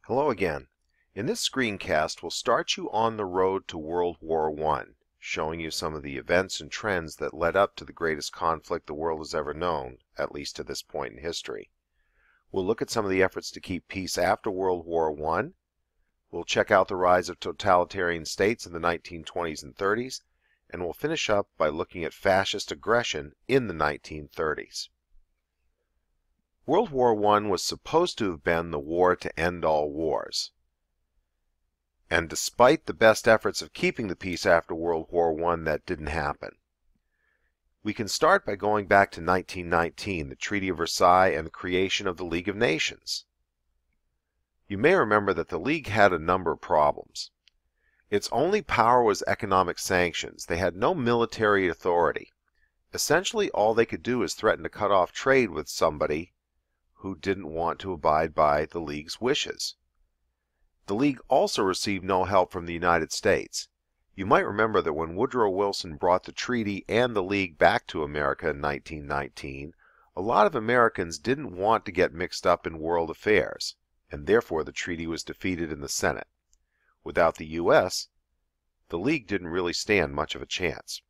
Hello again. In this screencast, we'll start you on the road to World War I, showing you some of the events and trends that led up to the greatest conflict the world has ever known, at least to this point in history. We'll look at some of the efforts to keep peace after World War I. We'll check out the rise of totalitarian states in the 1920s and 30s, and we'll finish up by looking at fascist aggression in the 1930s. World War I was supposed to have been the war to end all wars. And despite the best efforts of keeping the peace after World War I, that didn't happen. We can start by going back to 1919, the Treaty of Versailles and the creation of the League of Nations. You may remember that the League had a number of problems. Its only power was economic sanctions. They had no military authority. Essentially, all they could do is threaten to cut off trade with somebody who didn't want to abide by the League's wishes. The League also received no help from the United States. You might remember that when Woodrow Wilson brought the treaty and the League back to America in 1919, a lot of Americans didn't want to get mixed up in world affairs, and therefore the treaty was defeated in the Senate. Without the U.S., the League didn't really stand much of a chance.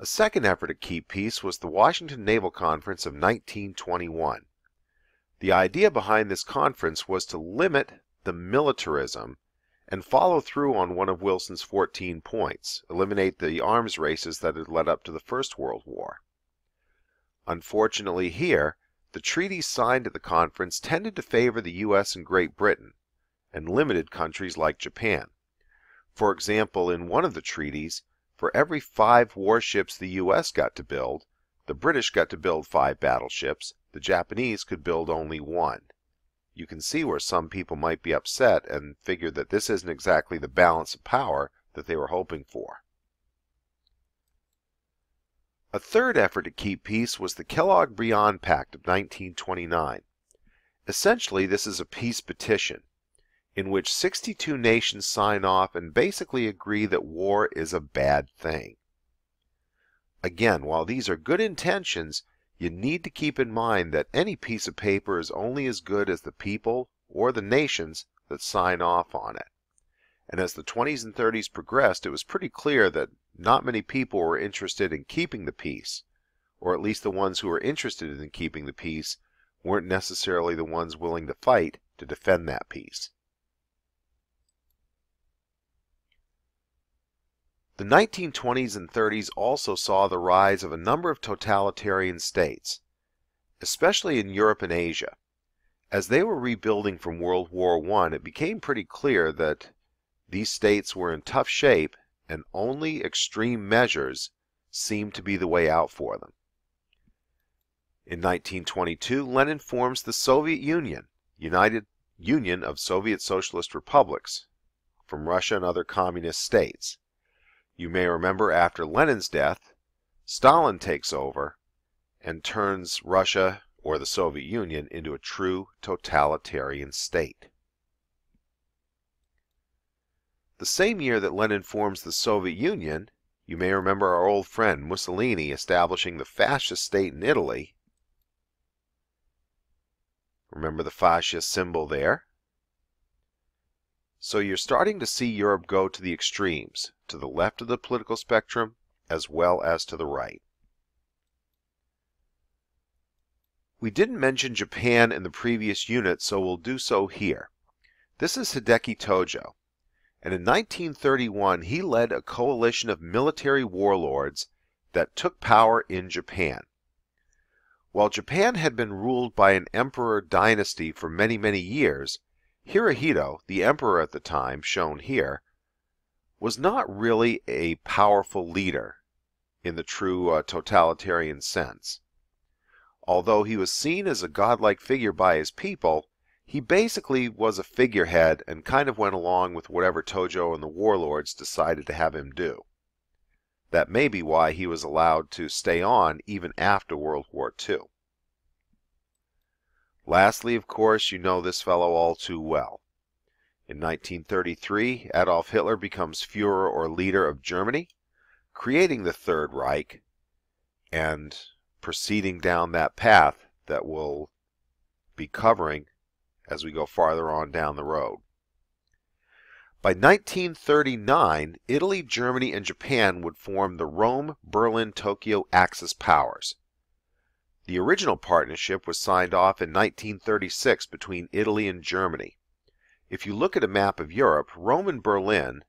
A second effort to keep peace was the Washington Naval Conference of 1921. The idea behind this conference was to limit the militarism and follow through on one of Wilson's 14 points, eliminate the arms races that had led up to the First World War. Unfortunately here, the treaties signed at the conference tended to favor the U.S. and Great Britain, and limited countries like Japan. For example, in one of the treaties, for every 5 warships the U.S. got to build, the British got to build 5 battleships, the Japanese could build only 1. You can see where some people might be upset and figure that this isn't exactly the balance of power that they were hoping for. A third effort to keep peace was the Kellogg-Briand Pact of 1929. Essentially, this is a peace petition, in which 62 nations sign off and basically agree that war is a bad thing. Again, while these are good intentions, you need to keep in mind that any piece of paper is only as good as the people or the nations that sign off on it. And as the 20s and 30s progressed, it was pretty clear that not many people were interested in keeping the peace, or at least the ones who were interested in keeping the peace weren't necessarily the ones willing to fight to defend that peace. The 1920s and 30s also saw the rise of a number of totalitarian states, especially in Europe and Asia. As they were rebuilding from World War I, it became pretty clear that these states were in tough shape and only extreme measures seemed to be the way out for them. In 1922, Lenin forms the Soviet Union, United Union of Soviet Socialist Republics, from Russia and other communist states. You may remember after Lenin's death, Stalin takes over and turns Russia, or the Soviet Union, into a true totalitarian state. The same year that Lenin forms the Soviet Union, you may remember our old friend Mussolini establishing the fascist state in Italy. Remember the fascist symbol there? So you're starting to see Europe go to the extremes, to the left of the political spectrum as well as to the right. We didn't mention Japan in the previous unit, so we'll do so here. This is Hideki Tojo, and in 1931 he led a coalition of military warlords that took power in Japan. While Japan had been ruled by an emperor dynasty for many, many years, Hirohito, the emperor at the time, shown here, was not really a powerful leader in the true totalitarian sense. Although he was seen as a godlike figure by his people, he basically was a figurehead and kind of went along with whatever Tojo and the warlords decided to have him do. That may be why he was allowed to stay on even after World War II. Lastly, of course, you know this fellow all too well. In 1933, Adolf Hitler becomes Führer or leader of Germany, creating the Third Reich and proceeding down that path that we'll be covering as we go farther on down the road. By 1939, Italy, Germany, and Japan would form the Rome-Berlin-Tokyo Axis powers. The original partnership was signed off in 1936 between Italy and Germany. If you look at a map of Europe, Rome and Berlin,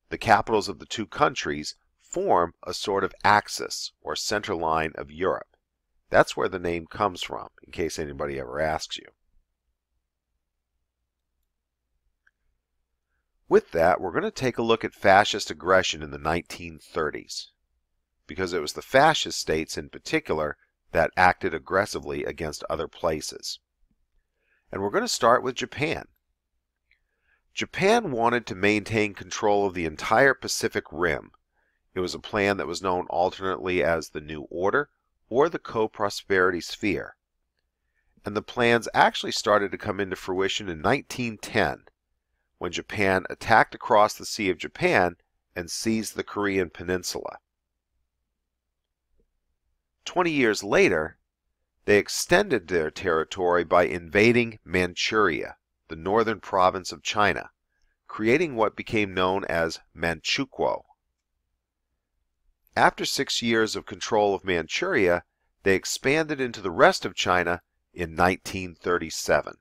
the capitals of the two countries, form a sort of axis or center line of Europe. That's where the name comes from, in case anybody ever asks you. With that, we're going to take a look at fascist aggression in the 1930s, because it was the fascist states in particular that acted aggressively against other places. And we're going to start with Japan. Japan wanted to maintain control of the entire Pacific Rim. It was a plan that was known alternately as the New Order or the Co-Prosperity Sphere. And the plans actually started to come into fruition in 1910, when Japan attacked across the Sea of Japan and seized the Korean Peninsula. 20 years later, they extended their territory by invading Manchuria, the northern province of China, creating what became known as Manchukuo. After 6 years of control of Manchuria, they expanded into the rest of China in 1937.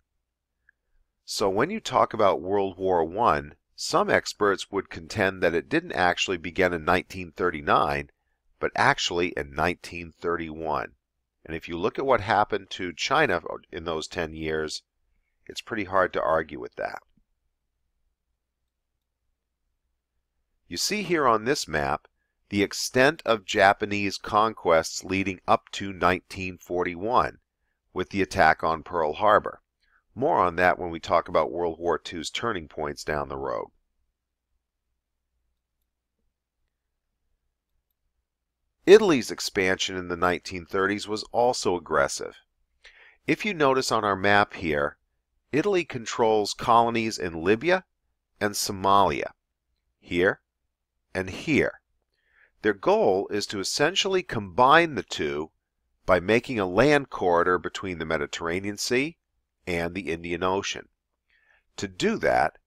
So when you talk about World War I, some experts would contend that it didn't actually begin in 1939, but actually in 1931. And if you look at what happened to China in those 10 years, it's pretty hard to argue with that. You see here on this map the extent of Japanese conquests leading up to 1941 with the attack on Pearl Harbor. More on that when we talk about World War II's turning points down the road. Italy's expansion in the 1930s was also aggressive. If you notice on our map here, Italy controls colonies in Libya and Somalia, here and here. Their goal is to essentially combine the two by making a land corridor between the Mediterranean Sea and the Indian Ocean. To do that,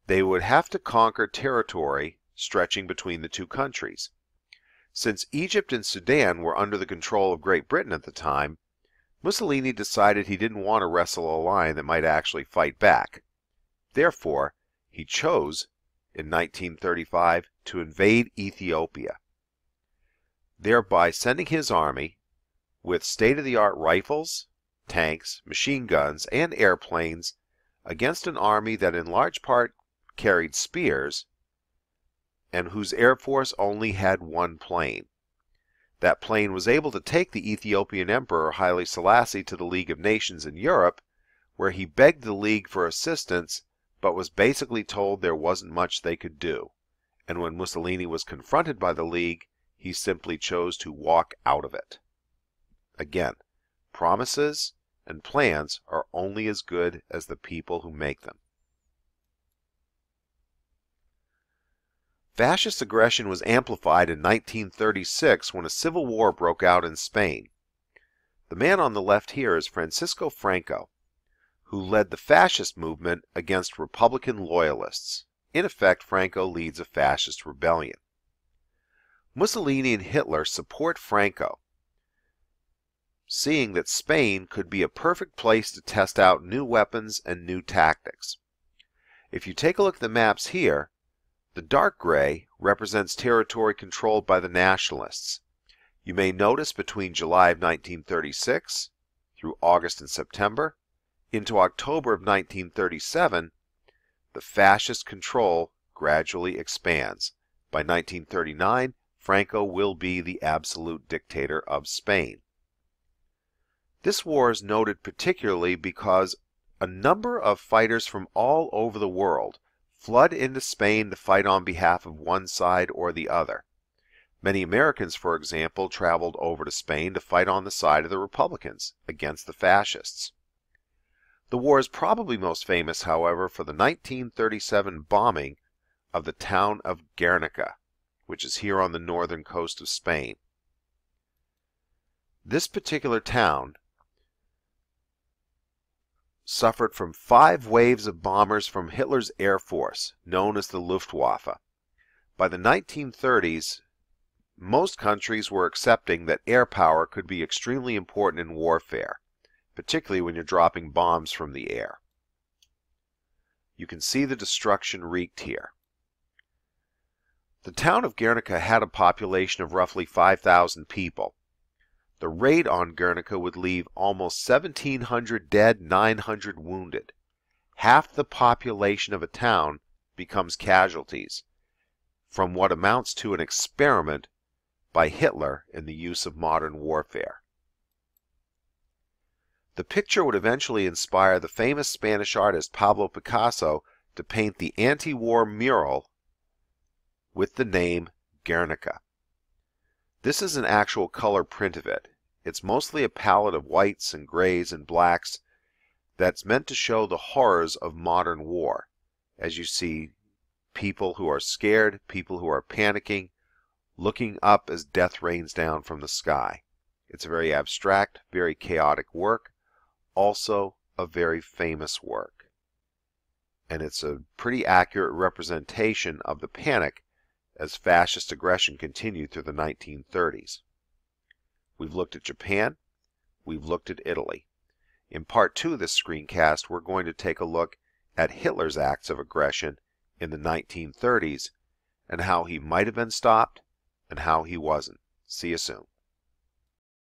they would have to conquer territory stretching between the two countries. Since Egypt and Sudan were under the control of Great Britain at the time, Mussolini decided he didn't want to wrestle a lion that might actually fight back. Therefore, he chose, in 1935, to invade Ethiopia, thereby sending his army with state-of-the-art rifles, tanks, machine guns, and airplanes against an army that in large part carried spears and whose air force only had one plane. That plane was able to take the Ethiopian Emperor Haile Selassie to the League of Nations in Europe, where he begged the League for assistance, but was basically told there wasn't much they could do. And when Mussolini was confronted by the League, he simply chose to walk out of it. Again, promises and plans are only as good as the people who make them. Fascist aggression was amplified in 1936 when a civil war broke out in Spain. The man on the left here is Francisco Franco, who led the fascist movement against Republican loyalists. In effect, Franco leads a fascist rebellion. Mussolini and Hitler support Franco, seeing that Spain could be a perfect place to test out new weapons and new tactics. If you take a look at the maps here, the dark gray represents territory controlled by the nationalists. You may notice between July of 1936 through August and September into October of 1937, the fascist control gradually expands. By 1939, Franco will be the absolute dictator of Spain. This war is noted particularly because a number of fighters from all over the world flood into Spain to fight on behalf of one side or the other. Many Americans, for example, traveled over to Spain to fight on the side of the Republicans against the fascists. The war is probably most famous, however, for the 1937 bombing of the town of Guernica, which is here on the northern coast of Spain. This particular town suffered from 5 waves of bombers from Hitler's Air Force, known as the Luftwaffe. By the 1930s, most countries were accepting that air power could be extremely important in warfare, particularly when you're dropping bombs from the air. You can see the destruction wreaked here. The town of Guernica had a population of roughly 5,000 people. The raid on Guernica would leave almost 1,700 dead, 900 wounded. Half the population of a town becomes casualties from what amounts to an experiment by Hitler in the use of modern warfare. The picture would eventually inspire the famous Spanish artist Pablo Picasso to paint the anti-war mural with the name Guernica. This is an actual color print of it. It's mostly a palette of whites and grays and blacks that's meant to show the horrors of modern war. As you see, people who are scared, people who are panicking, looking up as death rains down from the sky. It's a very abstract, very chaotic work, also a very famous work. And it's a pretty accurate representation of the panic as fascist aggression continued through the 1930s. We've looked at Japan, we've looked at Italy. In part 2 of this screencast, we're going to take a look at Hitler's acts of aggression in the 1930s and how he might have been stopped and how he wasn't. See you soon.